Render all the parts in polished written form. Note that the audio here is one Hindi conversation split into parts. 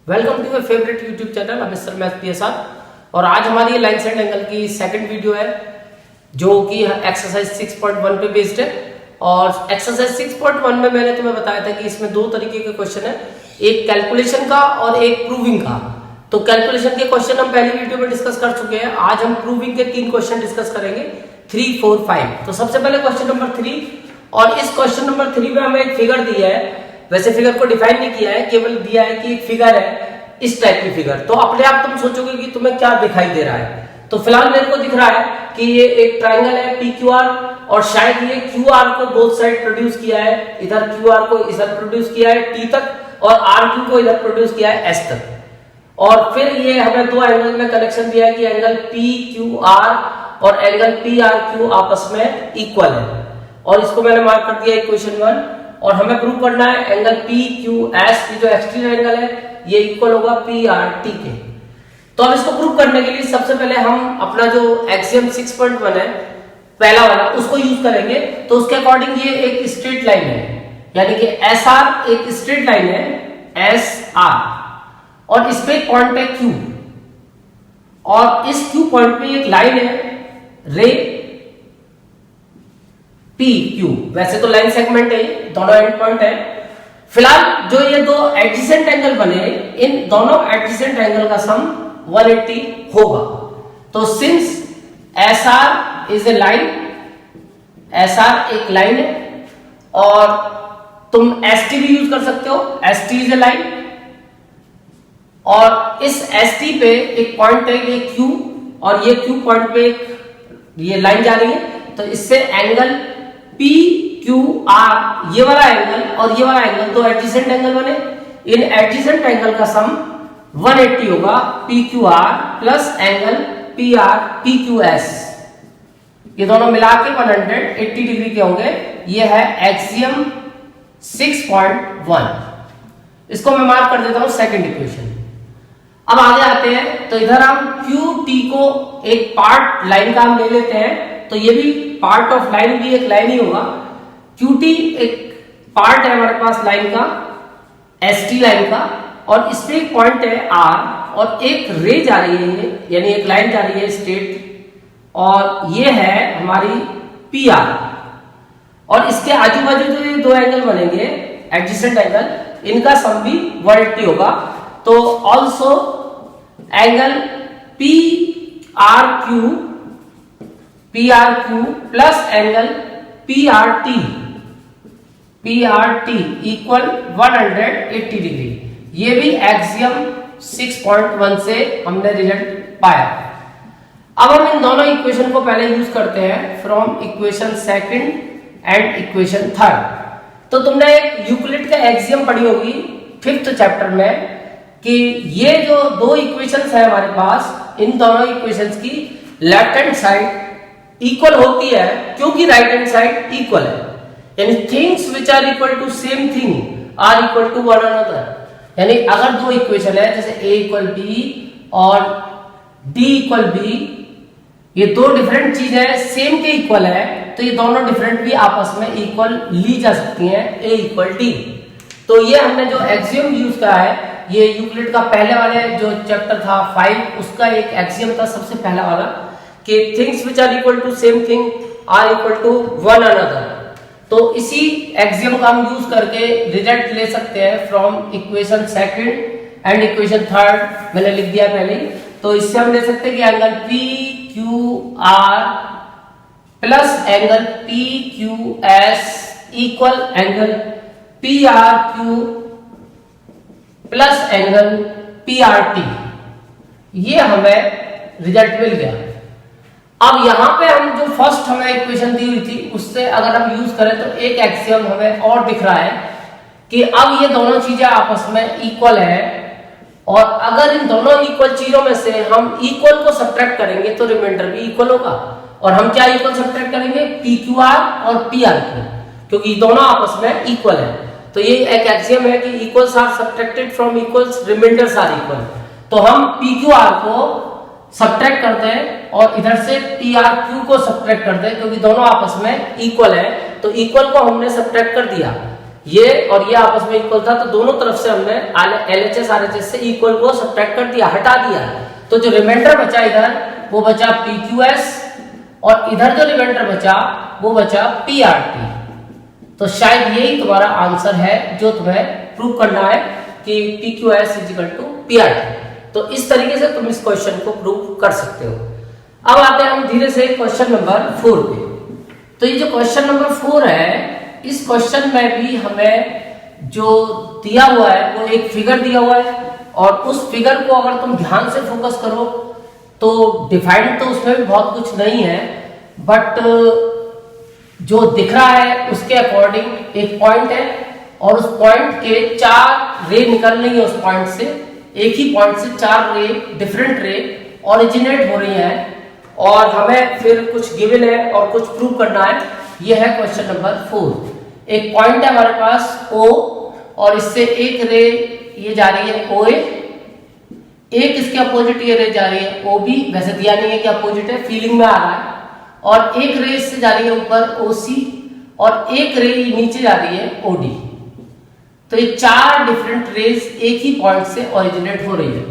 Welcome to my favourite YouTube channel mister math PSR। और आज हमारी लाइन सेट एंगल की सेकंड वीडियो है जो कि एक्सरसाइज 6.1 पे बेस्ड है। और एक्सरसाइज 6.1 में मैंने तुम्हें बताया था कि इसमें दो तरीके के क्वेश्चन है, एक कैलकुलेशन का और एक प्रूविंग का। तो कैलकुलेशन के क्वेश्चन हम पहली वीडियो में डिस्कस कर चुके हैं। आज हम प्रूविंग के 3 क्वेश्चन डिस्कस करेंगे, 3, 4, 5। तो सबसे पहले क्वेश्चन नंबर 3, और इस क्वेश्चन नंबर 3 में हमें एक फिगर दिया है। वैसे फिगर को डिफाइन नहीं किया है, केवल दिया है कि एक फिगर है, इस टाइप की फिगर। तो अपने आप तुम सोचोगे कि तुम्हें क्या दिखाई दे रहा है। तो फिलहाल मेरे को दिख रहा है कि ये एक ट्रायंगल है PQR, और शायद ये QR को बोथ साइड प्रोड्यूस किया है। इधर QR को इधर प्रोड्यूस किया है T तक, और RQ को इधर प्रोड्यूस किया है S तक। और फिर ये हमें दो एंगल में कनेक्शन दिया है कि एंगल PQR और एंगल PRQ आपस में इक्वल है। और इसको मैंने मार्क कर दिया इक्वेशन 1। और हमें प्रूव करना है एंगल PQS, ये जो एक्सटीरियर एंगल है, ये इक्वल होगा PRT के। तो अब इसको प्रूव करने के लिए सबसे पहले हम अपना जो एक्सियम 6.1 है पहला वाला, उसको यूज करेंगे। तो उसके अकॉर्डिंग ये एक स्ट्रेट लाइन है, यानी कि SR एक स्ट्रेट लाइन है SR, और इस पे एक पॉइंट है Q, और इस Q पॉइंट पे एक लाइन है रे PQ। वैसे तो लाइन सेगमेंट है, दोनों एंड पॉइंट है। फिलहाल जो ये दो एडजेसेंट एंगल बने, इन दोनों एडजेसेंट एंगल का सम 180 होगा। तो since SR is a line, SR एक लाइन है, और तुम ST भी यूज कर सकते हो, ST इज ए लाइन। और इस ST पे एक पॉइंट है ये Q, और ये Q पॉइंट पे ये लाइन जा रही है। तो इससे एंगल PQR, ये वाला एंगल और ये वाला एंगल दो एडजेसेंट एंगल बने। इन एडजेसेंट एंगल का सम 180 होगा, PQR प्लस एंगल PQS। ये दोनों मिला के 180 डिग्री के होंगे। ये है एक्सियम 6.1। इसको मैं मार्क कर देता हूं सेकंड इक्वेशन। अब आगे आते हैं, तो इधर हम QT को एक पार्ट लाइन का हम ले लेते हैं। तो ये भी पार्ट ऑफ लाइन भी एक लाइन ही होगा। QT एक पार्ट है हमारे पास लाइन का, ST लाइन का, और इस पे एक पॉइंट है R, और एक रे जा रही है, यानी एक लाइन जा रही है स्ट्रेट, और ये है हमारी PR। और इसके आजू बाजू जो ये दो एंगल बनेंगे एडजेसेंट एंगल, इनका सम भी 180 होगा। तो also angle PRQ plus angle PRT equal 180 degree. ये भी एक्सियम 6.1 से हमने रिजल्ट पाया। अब हम इन दोनों इक्वेशन को पहले यूज करते हैं from equation second and equation third. तो तुमने एक यूक्लिड का एक्सियम पढ़ी होगी 5th चैप्टर में, कि ये जो दो इक्वेशंस है हमारे पास, इन दोनों इक्वेशंस की लेफ्ट हैंड साइड इक्वल होती है, क्योंकि राइट हैंड साइड इक्वल है। यानी things which are equal to same thing are equal to one another. यानी अगर दो इक्वेशन है, जैसे A इक्वल B और D इक्वल B, ये दो डिफरेंट चीज है, सेम के इक्वल है, तो ये दोनों डिफरेंट भी आपस में इक्वल ली जा सकती हैं, A इक्वल D। तो ये हमने जो एक्सियम यूज करा है, ये यूक्लिड का पहले वाले जो चैप्टर था 5, उसका एक एक्सियम था सबसे पहला वाला, कि things which are equal to same thing are equal to one another. तो इसी एक्सियम का हम यूज करके रिजल्ट ले सकते हैं from equation second and equation third. मैंने लिख दिया पहले ही। तो इससे हम ले सकते हैं कि angle PQR plus angle PQS equal angle PRQ plus angle PRT। ये हमें रिजल्ट मिल गया। अब यहां पे हम जो फर्स्ट हमें इक्वेशन दी हुई थी, उससे अगर हम यूज करें तो एक एक्सियम हमें और दिख रहा है कि अब ये दोनों चीजें आपस में इक्वल है, और अगर इन दोनों इक्वल चीजों में से हम इक्वल को सब्ट्रैक्ट करेंगे तो रिमाइंडर भी इक्वल होगा। और हम क्या इक्वल सब्ट्रैक्ट करेंगे? PQR और PRQ, क्योंकि दोनों आपस में इक्वल है। तो ये एक एक्सियम है कि equals are subtracted from equals, remainders are equal. तो हम PQR को सब्ट्रैक्ट करते हैं और इधर से PRQ को सब्ट्रैक्ट करते हैं, क्योंकि दोनों आपस में इक्वल है। तो इक्वल को हमने सब्ट्रैक्ट कर दिया। ये और ये आपस में इक्वल था, तो दोनों तरफ से हमने LHS RHS से इक्वल को सब्ट्रैक्ट कर दिया, हटा दिया। तो जो रिमाइंडर बचा इधर वो बचा PQS, और इधर जो रिमाइंडर बचा वो बचा PRT। तो शायद यही तुम्हारा आंसर है जो तुम्हें प्रूव करना है कि PQS = PRT। तो इस तरीके से तुम इस क्वेश्चन को प्रूव कर सकते हो। अब आते हैं हम धीरे से क्वेश्चन नंबर 4 पे। तो ये जो क्वेश्चन नंबर 4 है, इस क्वेश्चन में भी हमें जो दिया हुआ है वो एक फिगर दिया हुआ है, और उस फिगर को अगर तुम ध्यान से फोकस करो तो डिफाइंड तो उसमें भी बहुत कुछ नहीं है, बट जो दिख रहा है उसके अकॉर्डिंग एक पॉइंट है, और उस पॉइंट के 4 रे निकल रही है। उस पॉइंट से, एक ही पॉइंट से 4 रे, डिफरेंट रे ओरिजिनेट हो रही हैं, और हमें फिर कुछ गिवन है और कुछ प्रूव करना है। यह है क्वेश्चन नंबर 4। एक पॉइंट है हमारे पास O, और इससे एक रे ये जा रही है OA, एक इसके अपोजिट ये रे जा रही है OB, वैसे दिया नहीं है कि अपोजिट है, फीलिंग में आ रहा है, और एक रे इससे जा रही है ऊपर OC, और एक रे नीचे जा रही है OD। तो ये 4 डिफरेंट रेज एक ही पॉइंट से ओरिजिनेट हो रही है,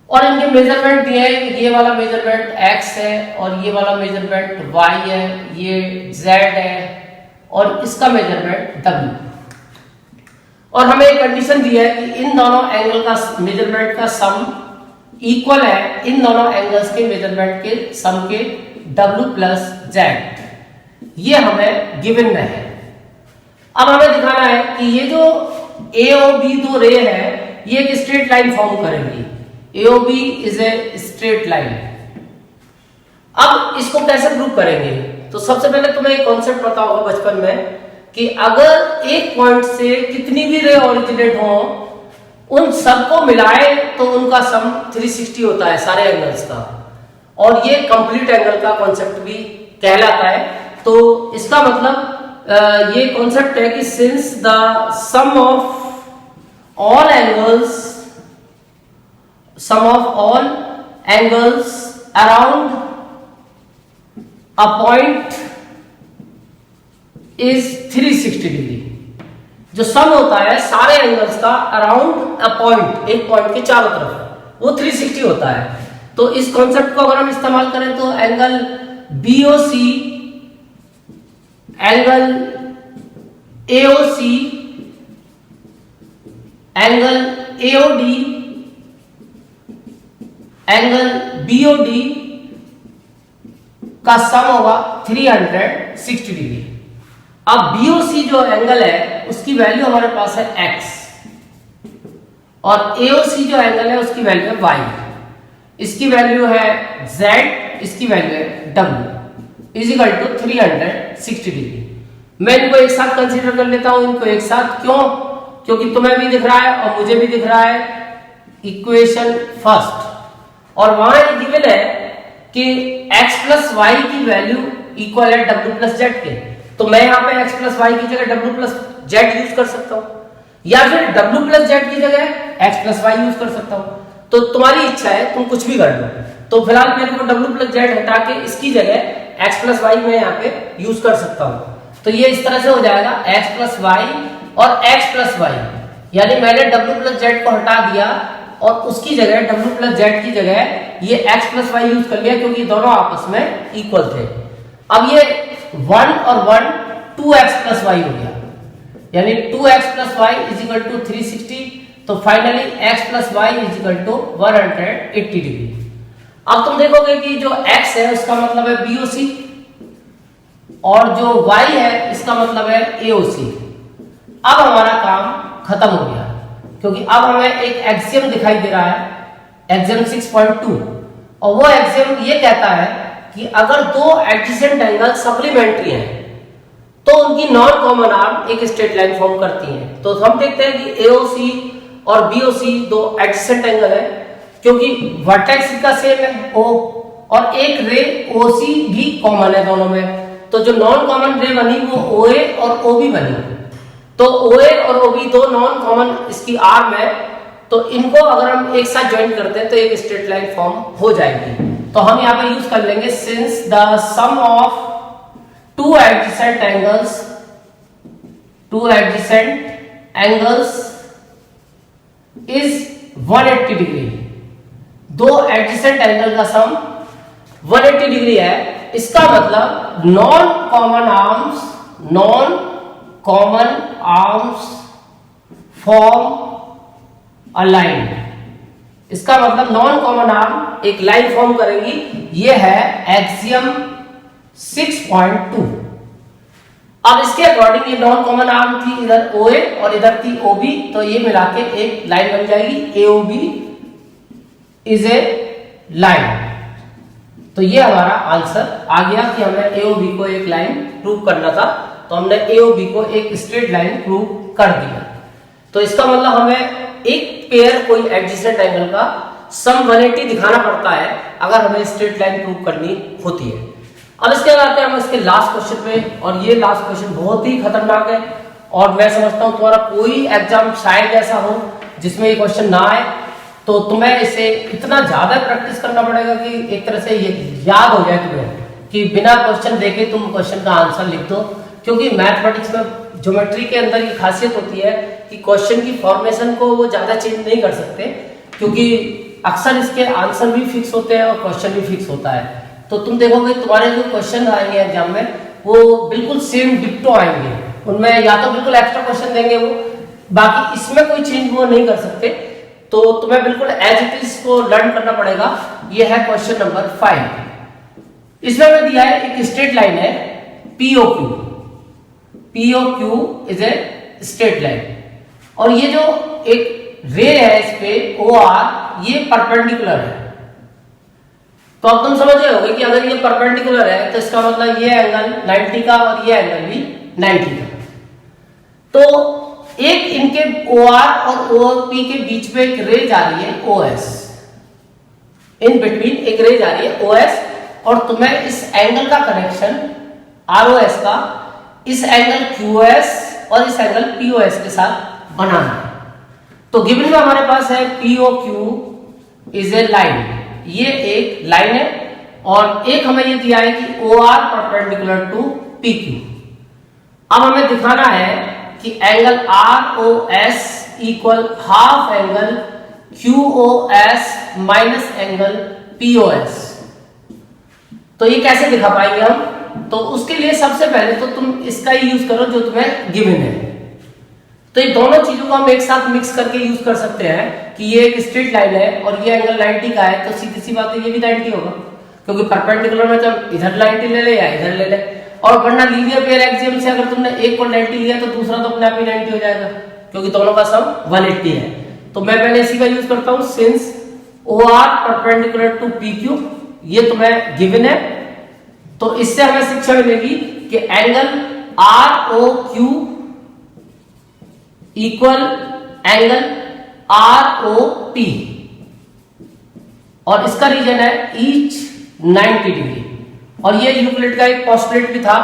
और इनके मेजरमेंट दिए हैं। ये वाला मेजरमेंट x है, और ये वाला मेजरमेंट y है, ये z है, और इसका मेजरमेंट w। और हमें एक कंडीशन दी है कि इन दोनों एंगल का मेजरमेंट का सम इक्वल है इन दोनों एंगल्स के मेजरमेंट के सम के w + z। ये हमें गिवन में है। अब हमें दिखाना है कि ये जो A और B दो रे है, ये एक स्ट्रेट लाइन फॉर्म करेंगी। AOB is a straight line. अब इसको कैसे प्रूव करेंगे? तो सबसे पहले तुम्हें एक कॉन्सेप्ट पता होगा बचपन में कि अगर एक पॉइंट से कितनी भी रे ओरिजिनेट हो, उन सबको मिलाए तो उनका सम 360 होता है सारे एंगल्स का, और ये कंप्लीट एंगल का कॉन्सेप्ट भी कहलाता है। तो इसका मतलब ये कॉन्सेप्ट है कि since the sum of all angles around a point is 360 degree, जो सम होता है सारे एंगल्स का अराउंड अ पॉइंट, एक पॉइंट के चारों तरफ, वो 360 होता है। तो इस कॉन्सेप्ट को अगर हम इस्तेमाल करें तो angle BOC, angle AOC, angle AOD, angle BOD का सम होगा 360 डिग्री। अब BOC जो एंगल है उसकी वैल्यू हमारे पास है x, और AOC जो एंगल है उसकी वैल्यू है y, इसकी वैल्यू है z, इसकी वैल्यू है w = 360 डिग्री। मैं इनको एक साथ कंसीडर कर लेता हूं, इनको एक साथ। क्यों? क्योंकि तुम्हें भी दिख रहा है और मुझे भी दिख रहा है इक्वेशन फर्स्ट, और वहां ये गिवन है कि x + y की वैल्यू इक्वल है w + z के। तो मैं यहाँ पे x + y की जगह w + z यूज कर सकता हूँ, या फिर w + z की जगह x + y यूज कर सकता हूँ। तो तुम्हारी इच्छा है, तुम कुछ भी कर लो। तो फिलहाल मेरे को w + z हटा के इसकी जगह x + y मैं यहाँ पे यूज कर सकता हूँ। तो ये इस तरह से हो जाएगा x + y और x + y, यानी मैंने w + z को हटा दिया और उसकी जगह w + z की जगह ये x + y यूज कर लिया, क्योंकि दोनों आपस में इक्वल थे। अब ये 1 और 1 2x + y हो गया, यानी 2x + y = 360। तो फाइनली x + y = 180 डिग्री। अब तुम देखोगे कि जो x है उसका मतलब है BOC, और जो y है इसका मतलब है AOC। अब हमारा काम खत्म हो गया, क्योंकि अब हमें एक एक्सियम दिखाई दे रहा है, एक्सियम 6.2, और वो एक्सियम ये कहता है कि अगर दो एडजेसेंट एंगल सप्लीमेंट्री हैं तो उनकी नॉन कॉमन आर्म एक स्ट्रेट लाइन फॉर्म करती है। तो हम देखते हैं कि AOC और BOC दो एडजेसेंट एंगल है, क्योंकि वर्टेक्स का सेम है O, और एक रे OC भी कॉमन है दोनों में। तो जो नॉन कॉमन रे बनी वो OA और OB बनी। तो OA और OB दो नॉन कॉमन इसकी आर्म है, तो इनको अगर हम एक साथ ज्वाइन करते हैं तो एक स्ट्रेट लाइन फॉर्म हो जाएगी। तो हम यहाँ पे यूज कर लेंगे since the sum of two adjacent angles two adjacent angles is 180 degree. दो एडजेसेंट एंगल का सम 180 डिग्री है। इसका मतलब non common arms form a line. इसका मतलब नॉन कॉमन आर्म एक लाइन फॉर्म करेगी। ये है एक्सियम 6.2। अब इसके अकॉर्डिंग ये नॉन कॉमन आर्म थी, इधर OA और इधर थी OB, तो ये मिला के एक लाइन बन जाएगी AOB इज ए लाइन। तो ये हमारा आंसर आ गया कि हमें AOB को एक लाइन प्रूव करना था, तो हमने AOB को एक स्ट्रेट लाइन प्रूव कर दिया। तो इसका मतलब हमें एक पेयर कोई एडजेसेंट एंगल का सम 180 दिखाना पड़ता है अगर हमें स्ट्रेट लाइन प्रूव करनी होती है। अब इसके बाद आते हैं हम इसके लास्ट क्वेश्चन पे, और ये लास्ट क्वेश्चन बहुत ही खतरनाक है और मैं समझता हूं तुम्हारा कोई एग्जाम शायद ऐसा हो जिसमें ये क्वेश्चन ना आए, तो तुम्हें इसे इतना ज्यादा प्रैक्टिस करना पड़ेगा कि एक तरह से ये याद हो जाए तुम्हें कि बिना क्वेश्चन देखे तुम क्वेश्चन का आंसर लिख दो। क्योंकि मैथमेटिक्स में ज्योमेट्री के अंदर ये खासियत होती है कि क्वेश्चन की फॉर्मेशन को वो ज्यादा चेंज नहीं कर सकते, क्योंकि अक्सर इसके आंसर भी फिक्स होते हैं और क्वेश्चन भी फिक्स होता है। तो तुम देखोगे तुम्हारे जो क्वेश्चन आएंगे एग्जाम में वो बिल्कुल सेम डिक्टो आएंगे, उनमें या तो बिल्कुल एक्स्ट्रा क्वेश्चन देंगे वो, बाकी इसमें कोई चेंज वो नहीं कर सकते। तो तुम्हें बिल्कुल एज इट इज को लर्न करना पड़ेगा। ये है क्वेश्चन नंबर 5। इसमें हमें दिया है एक स्ट्रेट लाइन है POQ is a straight line, और ये जो एक रे है इस पे OR ये परपेंडिकुलर है। तो अब तुम समझ रहे होगे कि अगर ये परपेंडिकुलर है तो इसका मतलब ये एंगल 90 का और ये एंगल भी 90 का। तो एक इनके OR और OP के बीच में एक रे जा रही है OS, इन बिटवीन एक रे जा रही है OS, और तुम्हें इस एंगल का कनेक्शन ROS का इस एंगल QOS और इस एंगल POS के साथ बनाना है। तो गिवन में हमारे पास है POQ इज ए लाइन, ये एक लाइन है, और एक हमें ये दिया है कि OR परपेंडिकुलर टू PQ। अब हमें दिखाना है कि angle ROS equal half angle QOS minus angle POS। तो ये कैसे दिखा पाएंगे हम? तो उसके लिए सबसे पहले तो तुम इसका ही यूज करो जो तुम्हें गिवन है। तो ये दोनों चीजों को हम एक साथ मिक्स करके यूज कर सकते हैं कि ये एक स्ट्रेट लाइन है और ये एंगल 90 का है, तो सीधी सी बात है ये भी 90 होगा, क्योंकि परपेंडिकुलर में जब इधर 90 ले ले या इधर ले ले। और वरना लीनियर पेयर एक्सियम से अगर तुमने एक को 90 लिया तो दूसरा तो अपने आप ही 90 हो जाएगा, क्योंकि दोनों का सम 180 है। तो मैं पहले इसी का यूज करता हूं, since OR perpendicular to PQ ये तुम्हें गिवन है, तो इससे हमें शिक्षा मिलेगी कि angle ROQ equal angle ROP, और इसका रीजन है ईच 90 डिग्री। और ये यूक्लिड का एक पोस्टुलेट भी था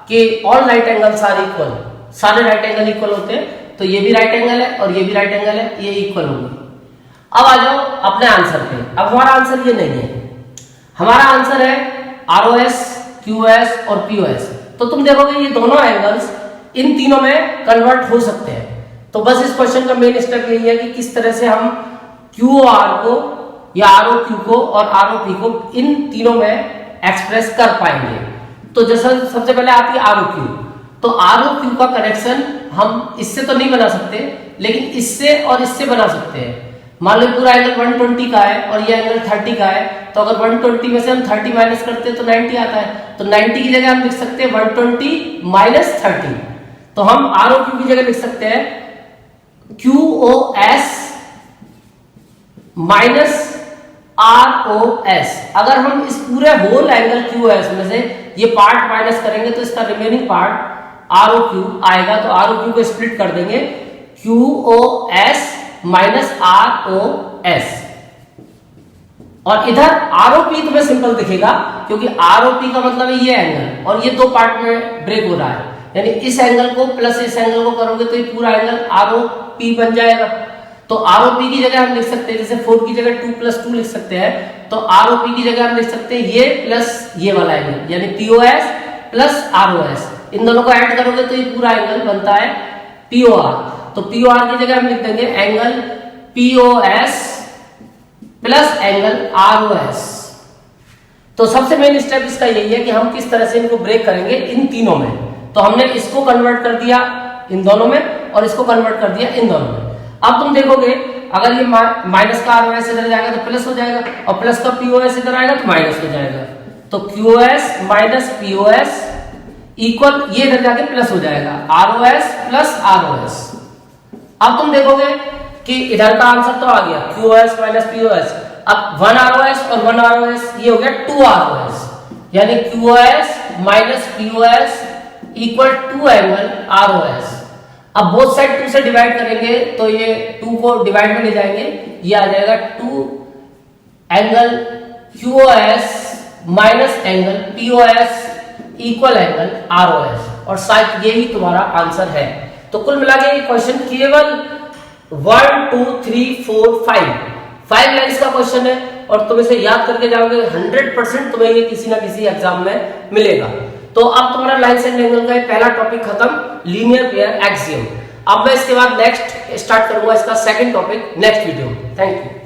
कि all right angles are equal, सारे राइट एंगल इक्वल होते हैं, तो ये भी राइट एंगल है और ये भी राइट एंगल है, ये इक्वल होंगे। अब आ जाओ अपने आंसर पे। अब हमारा आंसर ये नहीं है, हमारा आंसर है ROS, QOS और POS। तो तुम देखोगे ये दोनों एंगल्स इन तीनों में कन्वर्ट हो सकते हैं। तो बस इस क्वेश्चन का मेन स्टेप यही है कि किस तरह से हम QOR को या ROQ को और ROP को इन तीनों में एक्सप्रेस कर पाएंगे। तो जैसा सबसे पहले आती है ROQ, तो ROQ का कनेक्शन हम इससे तो नहीं बना सकते, लेकिन इससे और इससे बना सकते हैं। मान लो पूरा एंगल 120 का है और ये एंगल 30 का है, तो अगर 120 में से हम 30 माइनस करते हैं तो 90 आता है, तो 90 की जगह हम लिख सकते हैं 120 माइनस 30। तो हम ROQ की जगह लिख सकते हैं QOS माइनस ROS। अगर हम इस पूरे होल एंगल QOS में से ये पार्ट माइनस करेंगे तो इसका रिमेनिंग पार्ट ROQ आएगा, तो ROQ को स्प्लिट कर देंगे QOS माइनस ROS। और इधर ROP तुम्हें सिंपल दिखेगा क्योंकि ROP का मतलब है ये एंगल, और ये दो पार्ट में ब्रेक हो रहा है, यानी इस एंगल को प्लस इस एंगल को करोगे तो ये पूरा एंगल ROP बन जाएगा। तो ROP की जगह हम लिख सकते हैं, जैसे 4 की जगह 2 + 2 लिख सकते हैं, तो ROP की जगह हम लिख सकते हैं ये प्लस ये वाला एंगल, यानी POS प्लस ROS। इन दोनों को ऐड करोगे तो ये पूरा एंगल बनता है POR। तो POR की जगह हम लिख देंगे angle POS plus angle ROS। तो सबसे मेन स्टेप इसका यही है कि हम किस तरह से इनको ब्रेक करेंगे इन तीनों में। तो हमने इसको कन्वर्ट कर दिया इन दोनों में और इसको कन्वर्ट कर दिया इन दोनों में। अब तुम देखोगे अगर ये माइनस का ROS इधर जाएगा तो प्लस हो जाएगा और प्लस का POS इधर आएगा तो माइनस हो जाएगा। तो QoS माइनस POS इक्वल ये इधर जाके प्लस हो जाएगा ROS प्लस ROS। अब तुम देखोगे कि इधर का आंसर तो आ गया QoS माइनस POS। अब 1 ROS और 1 ROS ये हो गया 2 ROS, यानी QoS minus POS equal 2 angle ROS। अब बोथ साइड 2 से डिवाइड करेंगे तो ये 2 को डिवाइड में ले जाएंगे, ये आ जाएगा 2 angle QoS minus angle POS equal angle ROS। और शायद यही तुम्हारा आंसर है। तो कुल मिला के ये क्वेश्चन केवल 1 2 3 4 5 लाइंस का क्वेश्चन है और तुम इसे याद करके जाओगे 100% तुम्हें ये किसी ना किसी एग्जाम में मिलेगा। तो अब तुम्हारा लाइन्स एंड एंगल का पहला टॉपिक खत्म, लीनियर पेयर एक्सियम। अब मैं इसके बाद नेक्स्ट स्टार्ट करूंगा इसका सेकंड टॉपिक नेक्स्ट वीडियो में। Thank you.